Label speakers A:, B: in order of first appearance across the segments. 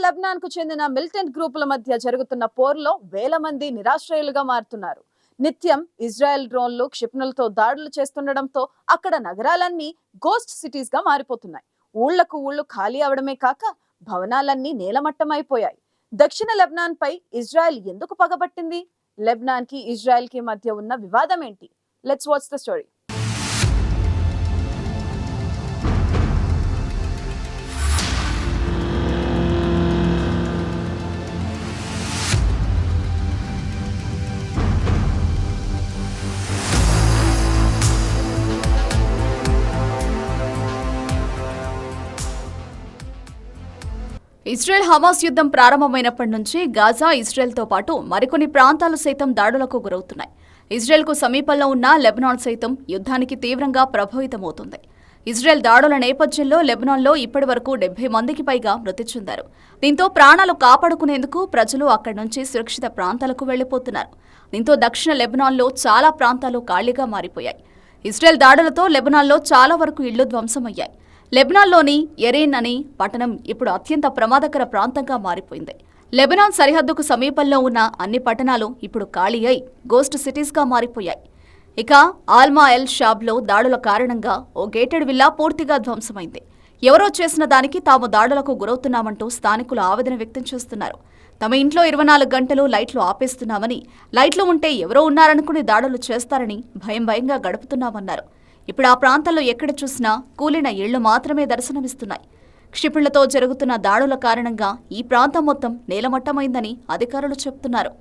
A: Lebanon కు చెందిన militant గ్రూపుల మధ్య జరుగుతున్న పోరులో వేల మంది నిరాశ్రయులుగా మారుతున్నారు. నిత్యం ఇజ్రాయెల్ డ్రోన్లు క్షిపణులతో దాడులు చేస్తుండడంతో అక్కడ నగరాలన్నీ గోస్ట్ సిటీస్ గా మారిపోతున్నాయి. ఊళ్లకు ఊళ్లు ఖాళీ అవడమే కాక భవనాలన్నీ నేలమట్టమైపోయాయి. దక్షిణ లెబనాన్ పై ఇజ్రాయెల్ ఎందుకు పగబట్టింది? లెబనాన్ కి ఇజ్రాయెల్ కి మధ్య ఉన్న వివాదం ఏంటి? Let's watch the story.
B: Israel Hamas యుద్ధం ప్రారంభమైనప్పటి నుంచి గాజా, ఇజ్రాయెల్తో పాటు మరికొన్ని ప్రాంతాలు సైతం దాడులకు గురవుతున్నాయి. ఇజ్రాయెల్కు సమీపంలో ఉన్న లెబనాన్ సైతం యుద్ధానికి తీవ్రంగా ప్రభావితమవుతుంది. ఇజ్రాయెల్ దాడుల నేపథ్యంలో లెబనాన్లో ఇప్పటి వరకు 70 మందికి పైగా మృతి చెందారు. దీంతో ప్రాణాలు కాపాడుకునేందుకు ప్రజలు అక్కడి నుంచి సురక్షిత ప్రాంతాలకు వెళ్లిపోతున్నారు. దీంతో దక్షిణ లెబనాన్లో చాలా ప్రాంతాలు ఖాళీగా మారిపోయాయి. ఇజ్రాయెల్ దాడులతో లెబనాన్లో చాలా వరకు ఇళ్లు ధ్వంసమయ్యాయి. లెబనాన్లోని ఎరీన్ అనే పట్టణం ఇప్పుడు అత్యంత ప్రమాదకర ప్రాంతంగా మారిపోయింది. లెబనాన్ సరిహద్దుకు సమీపంలో ఉన్న అన్ని పట్టణాలు ఇప్పుడు ఖాళీ అయి గోస్ట్ సిటీస్గా మారిపోయాయి. ఇక ఆల్మా ఎల్ షాబ్లో దాడుల కారణంగా ఓ గేటెడ్ విల్లా పూర్తిగా ధ్వంసమైంది. ఎవరో చేసిన దానికి తాము దాడులకు గురవుతున్నామంటూ స్థానికులు ఆవేదన వ్యక్తం చేస్తున్నారు. తమ ఇంట్లో 24 గంటలు లైట్లు ఆపేస్తున్నామని, లైట్లు ఉంటే ఎవరో ఉన్నారనుకుని దాడులు చేస్తారని భయంగా గడుపుతున్నామన్నారు. ఇప్పుడు ఆ ప్రాంతంలో ఎక్కడ చూసినా కూలిన ఇళ్లు మాత్రమే దర్శనమిస్తున్నాయి. క్షిపణులతో జరుగుతున్న దాడుల కారణంగా ఈ ప్రాంతం మొత్తం నేలమట్టమైందని అధికారులు చెబుతున్నారు.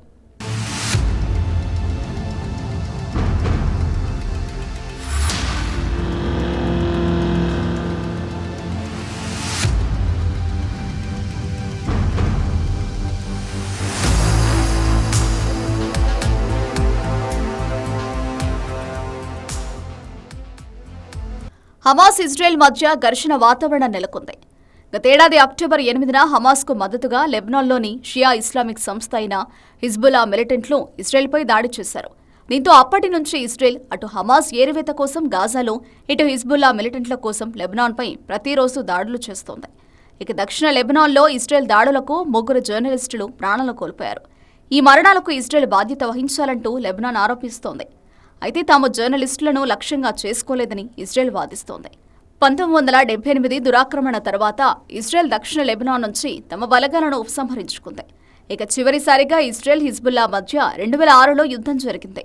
B: హమాస్, ఇజ్రాయెల్ మధ్య ఘర్షణ వాతావరణం నెలకొంది. గతేడాది అక్టోబర్ 8న హమాస్కు మద్దతుగా లెబనాన్లోని షియా ఇస్లామిక్ సంస్థ అయిన హిజ్బుల్లా మిలిటెంట్లు ఇజ్రాయెల్పై దాడి చేశారు. దీంతో అప్పటి నుంచి ఇజ్రాయెల్ అటు హమాస్ ఏరివేత కోసం గాజాలో, ఇటు హిజ్బుల్లా మిలిటెంట్ల కోసం లెబనాన్పై ప్రతిరోజు దాడులు చేస్తోంది. ఇక దక్షిణ లెబనాన్లో ఇజ్రాయెల్ దాడులకు 3 జర్నలిస్టులు ప్రాణాలు కోల్పోయారు. ఈ మరణాలకు ఇజ్రాయెల్ బాధ్యత వహించాలంటూ లెబనాన్ ఆరోపిస్తోంది. అయితే తాము జర్నలిస్టులను లక్ష్యంగా చేసుకోలేదని ఇజ్రాయెల్ వాదిస్తోంది. 1978 దురాక్రమణ తర్వాత ఇజ్రాయెల్ దక్షిణ లెబనాన్ నుంచి తమ బలగాలను ఉపసంహరించుకుంది. ఇక చివరిసారిగా ఇజ్రాయెల్, హిజ్బుల్లా మధ్య 2006లో యుద్ధం జరిగింది.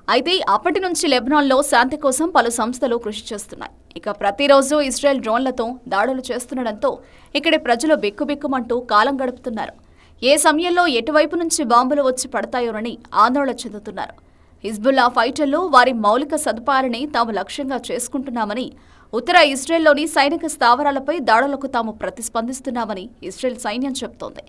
B: అయితే అప్పటి నుంచి లెబనాన్లో శాంతి కోసం పలు సంస్థలు కృషి చేస్తున్నాయి. ఇక ప్రతిరోజు ఇజ్రాయెల్ డ్రోన్లతో దాడులు చేస్తుండటంతో ఇక్కడి ప్రజలు బిక్కుబిక్కుమంటూ కాలం గడుపుతున్నారు. ఏ సమయంలో ఎటువైపు నుంచి బాంబులు వచ్చి పడతాయోనని ఆందోళన చెందుతున్నారు. హిజ్బుల్లా ఫైటర్లు వారి మౌలిక సదుపాయాలని తాము లక్ష్యంగా చేసుకుంటున్నామని, ఉత్తర ఇజ్రాయెల్లోని సైనిక స్థావరాలపై దాడులకు తాము ప్రతిస్పందిస్తున్నామని ఇజ్రాయెల్ సైన్యం చెబుతోంది.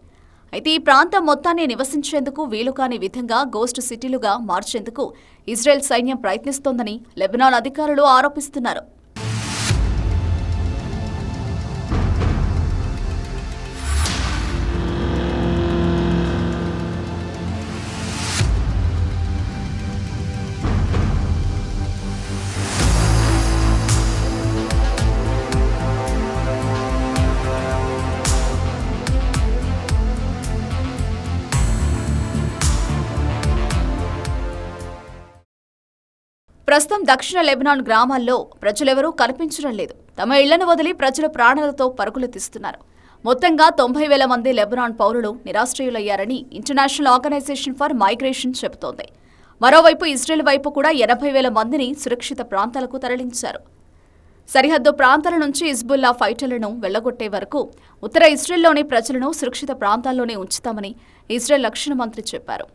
B: అయితే ఈ ప్రాంతం మొత్తాన్ని నివసించేందుకు వీలుకాని విధంగా గోస్ట్ సిటీలుగా మార్చేందుకు ఇజ్రాయెల్ సైన్యం ప్రయత్నిస్తోందని లెబనాన్ అధికారులు ఆరోపిస్తున్నారు. ప్రస్తుతం దక్షిణ లెబనాన్ గ్రామాల్లో ప్రజలెవరూ కనిపించడం లేదు. తమ ఇళ్లను వదిలి ప్రజలు ప్రాణాలతో పరుగులు తీస్తున్నారు. మొత్తంగా 90,000 మంది లెబనాన్ పౌరులు నిరాశ్రయులయ్యారని ఇంటర్నేషనల్ ఆర్గనైజేషన్ ఫర్ మైగ్రేషన్ చెబుతోంది. మరోవైపు ఇజ్రాయెల్ వైపు కూడా 80,000 మందిని సురక్షిత ప్రాంతాలకు తరలించారు. సరిహద్దు ప్రాంతాల నుంచి హిజ్బుల్లా ఫైటర్లను వెళ్లగొట్టే వరకు ఉత్తర ఇజ్రాయెల్లోని ప్రజలను సురక్షిత ప్రాంతాల్లోనే ఉంచుతామని ఇజ్రాయెల్ రక్షణ మంత్రి చెప్పారు.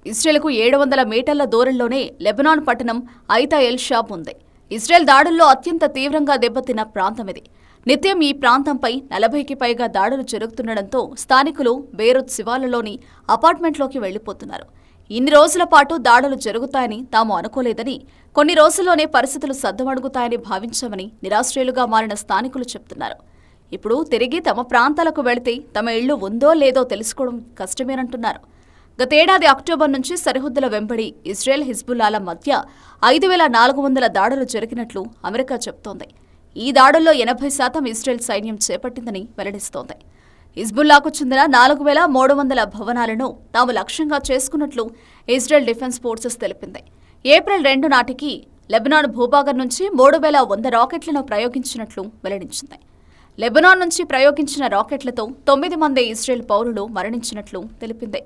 B: ఇజ్రాయెల్కు 700 మీటర్ల దూరంలోనే లెబనాన్ పట్టణం ఐతా ఎల్ షాబ్ ఉంది. ఇజ్రాయెల్ దాడుల్లో అత్యంత తీవ్రంగా దెబ్బతిన్న ప్రాంతం ఇది. నిత్యం ఈ ప్రాంతంపై 40కి పైగా దాడులు జరుగుతుండటంతో స్థానికులు బేరూత్ శివార్లలోని అపార్ట్మెంట్లోకి వెళ్లిపోతున్నారు. ఇన్ని రోజుల పాటు దాడులు జరుగుతాయని తాము అనుకోలేదని, కొన్ని రోజుల్లోనే పరిస్థితులు సద్దుమణుగుతాయని భావించామని నిరాశ్రయులుగా మారిన స్థానికులు చెబుతున్నారు. ఇప్పుడు తిరిగి తమ ప్రాంతాలకు వెళితే తమ ఇళ్లు ఉందో లేదో తెలుసుకోవడం కష్టమేనంటున్నారు. గతేడాది అక్టోబర్ నుంచి సరిహద్దుల వెంబడి ఇజ్రాయెల్, హిజ్బుల్లాల మధ్య 5,400 దాడులు జరిగినట్లు అమెరికా చెబుతోంది. ఈ దాడుల్లో 80% ఇజ్రాయెల్ సైన్యం చేపట్టిందని వెల్లడిస్తోంది. హిజ్బుల్లాకు చెందిన 4,300 భవనాలను తాము లక్ష్యంగా చేసుకున్నట్లు ఇజ్రాయెల్ డిఫెన్స్ ఫోర్సెస్ తెలిపింది. ఏప్రిల్ 2 నాటికి లెబనాన్ భూభాగం నుంచి 3,100 రాకెట్లను ప్రయోగించినట్లు వెల్లడించింది. లెబనాన్ నుంచి ప్రయోగించిన రాకెట్లతో 9 మంది ఇజ్రాయెల్ పౌరులు మరణించినట్లు తెలిపింది.